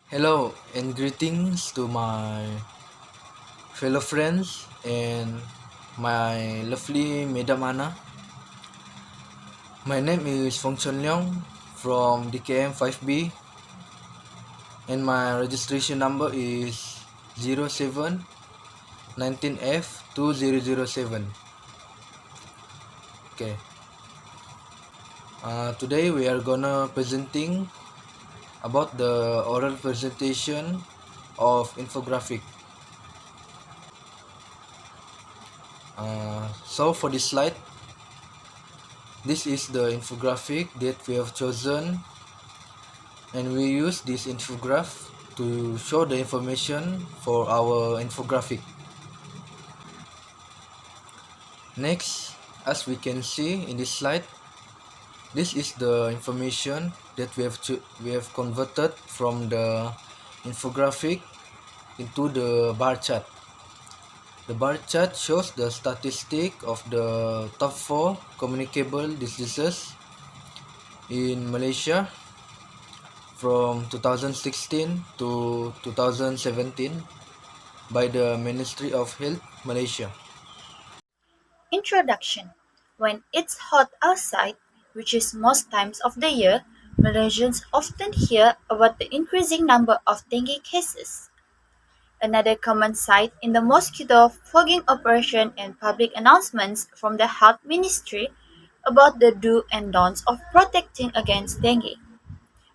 Hello and greetings to my fellow friends and my lovely Madam Anna. My name is Foong Leung from DKM5B and my registration number is 0719F2007. Okay. Today we are gonna presenting about the oral presentation of infographic. So for this slide, this is the infographic that we have chosen, and we use this infograph to show the information for our infographic. Next, as we can see in this slide, this is the information that we have converted from the infographic into the bar chart. The bar chart shows the statistic of the top 4 communicable diseases in Malaysia from 2016 to 2017 by the Ministry of Health Malaysia. Introduction. When it's hot outside, which is most times of the year, Malaysians often hear about the increasing number of dengue cases. Another common sight in the mosquito fogging operation and public announcements from the Health Ministry about the do and don'ts of protecting against dengue.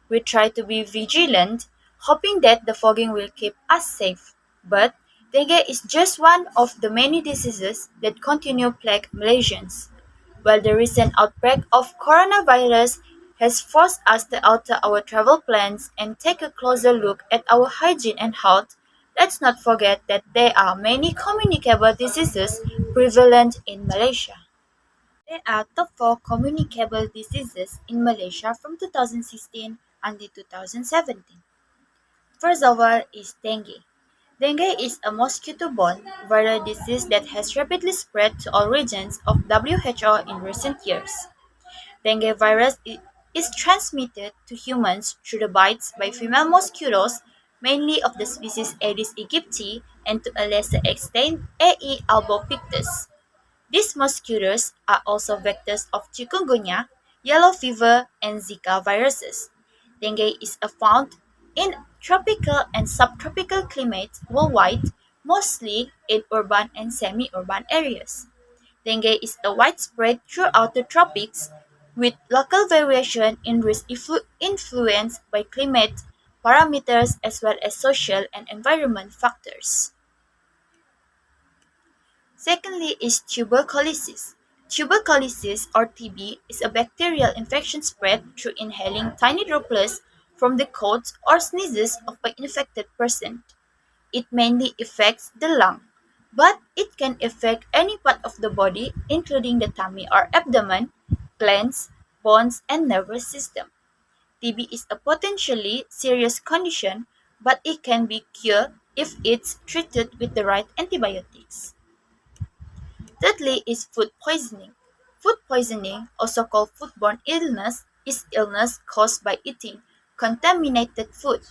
We try to be vigilant, hoping that the fogging will keep us safe. But dengue is just one of the many diseases that continue plague Malaysians. While the recent outbreak of coronavirus has forced us to alter our travel plans and take a closer look at our hygiene and health, let's not forget that there are many communicable diseases prevalent in Malaysia. There are top 4 communicable diseases in Malaysia from 2016 until 2017. First of all is dengue. Dengue is a mosquito-borne viral disease that has rapidly spread to all regions of WHO in recent years. Dengue virus is transmitted to humans through the bites by female mosquitoes, mainly of the species Aedes aegypti, and to a lesser extent A. albopictus. These mosquitoes are also vectors of chikungunya, yellow fever, and Zika viruses. Dengue is found in tropical and subtropical climates worldwide, mostly in urban and semi-urban areas. Dengue is widespread throughout the tropics, with local variation in risk influenced by climate parameters as well as social and environment factors. Secondly is tuberculosis. Tuberculosis or TB is a bacterial infection spread through inhaling tiny droplets from the cough or sneezes of an infected person. It mainly affects the lung, but it can affect any part of the body including the tummy or abdomen, glands, bones, and nervous system. TB is a potentially serious condition, but it can be cured if it's treated with the right antibiotics. Thirdly is food poisoning. Food poisoning, also called foodborne illness, is illness caused by eating contaminated food.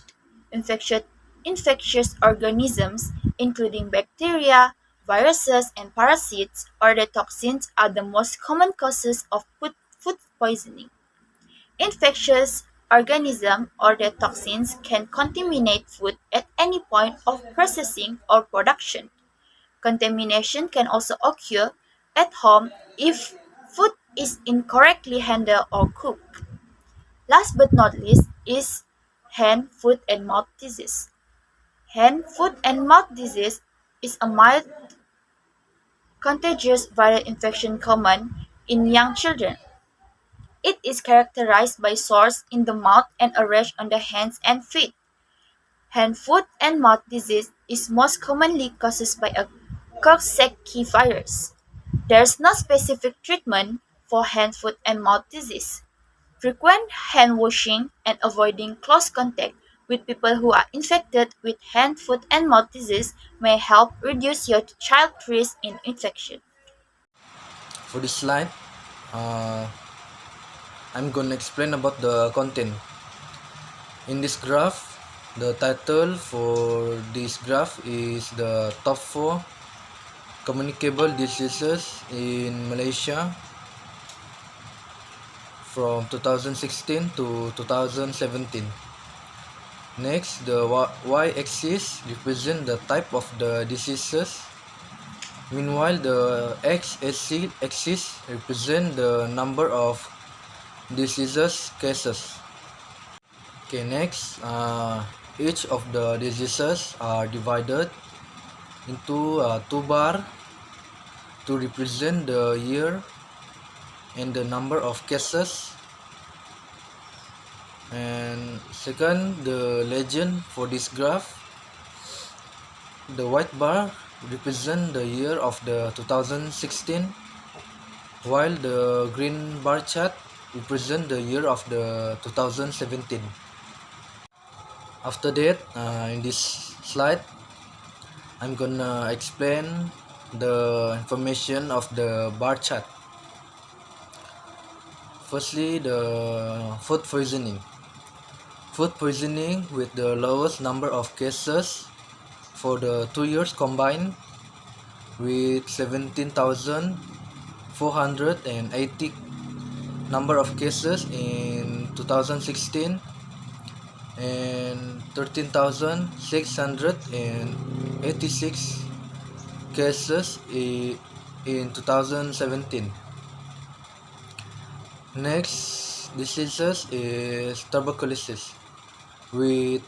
Infectious, infectious organisms, including bacteria, viruses, and parasites, or the toxins, are the most common causes of food poisoning. Infectious organisms or the toxins can contaminate food at any point of processing or production. Contamination can also occur at home if food is incorrectly handled or cooked. Last but not least is hand, foot, and mouth disease. Hand, foot, and mouth disease is a mild contagious viral infection common in young children. It is characterized by sores in the mouth and a rash on the hands and feet. Hand, foot, and mouth disease is most commonly caused by a Coxsackie virus. There is no specific treatment for hand, foot, and mouth disease. Frequent hand washing and avoiding close contact with people who are infected with hand, foot, and mouth disease may help reduce your child's risk in infection. For this slide, uh, I'm gonna explain about the content. In this graph, The title for this graph is the top 4 communicable diseases in Malaysia from 2016 to 2017. Next, the y-axis represents the type of the diseases. Meanwhile, the x-axis represents the number of diseases cases. Okay, next, each of the diseases are divided into two bar to represent the year and the number of cases. And second, the legend for this graph, the white bar represent the year of the 2016, while the green bar chart represent the year of the 2017. After that, in this slide, I'm gonna explain the information of the bar chart. Firstly, the food poisoning. Food poisoning with the lowest number of cases for the 2 years combined with 17,480 number of cases in 2016 and 13,686 cases in 2017. Next diseases is tuberculosis with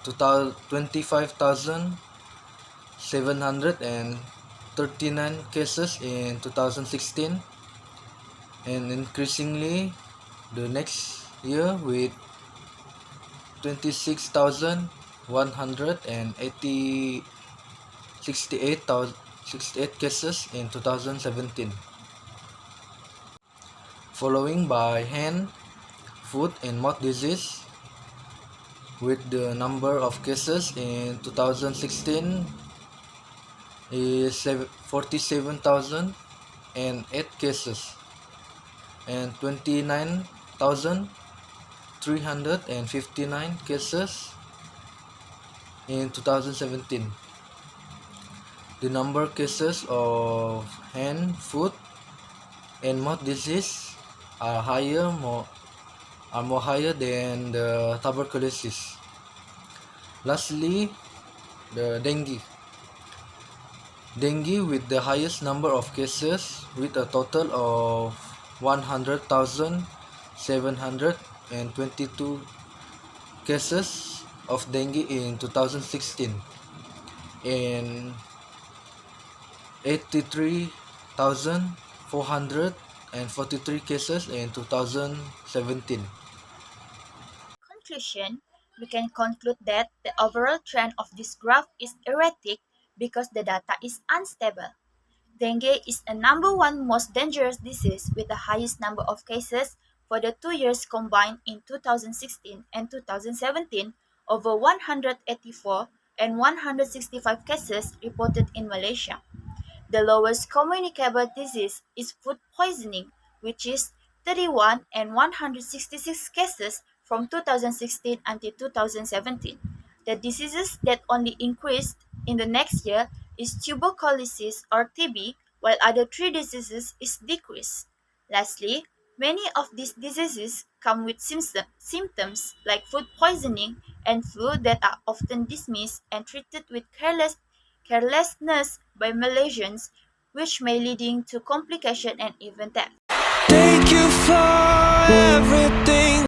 25,739 cases in 2016 and increasingly the next year with 26,180 68 cases in 2017, following by hand, foot and mouth disease with the number of cases in 2016 is 47,008 cases and 29,359 cases in 2017. The number of cases of hand, foot, and mouth disease are more higher than the tuberculosis. Lastly, the dengue. Dengue with the highest number of cases with a total of 100,722 cases of dengue in 2016 and 83,443 cases in 2017. Conclusion, we can conclude that the overall trend of this graph is erratic because the data is unstable. Dengue is the number one most dangerous disease with the highest number of cases for the 2 years combined in 2016 and 2017, over 184 and 165 cases reported in Malaysia. The lowest communicable disease is food poisoning, which is 31 and 166 cases from 2016 until 2017. The diseases that only increased in the next year is tuberculosis or TB, while other three diseases is decreased. Lastly, many of these diseases come with symptoms like food poisoning and flu that are often dismissed and treated with carelessness by Malaysians, which may leading to complication and even death. Thank you for everything.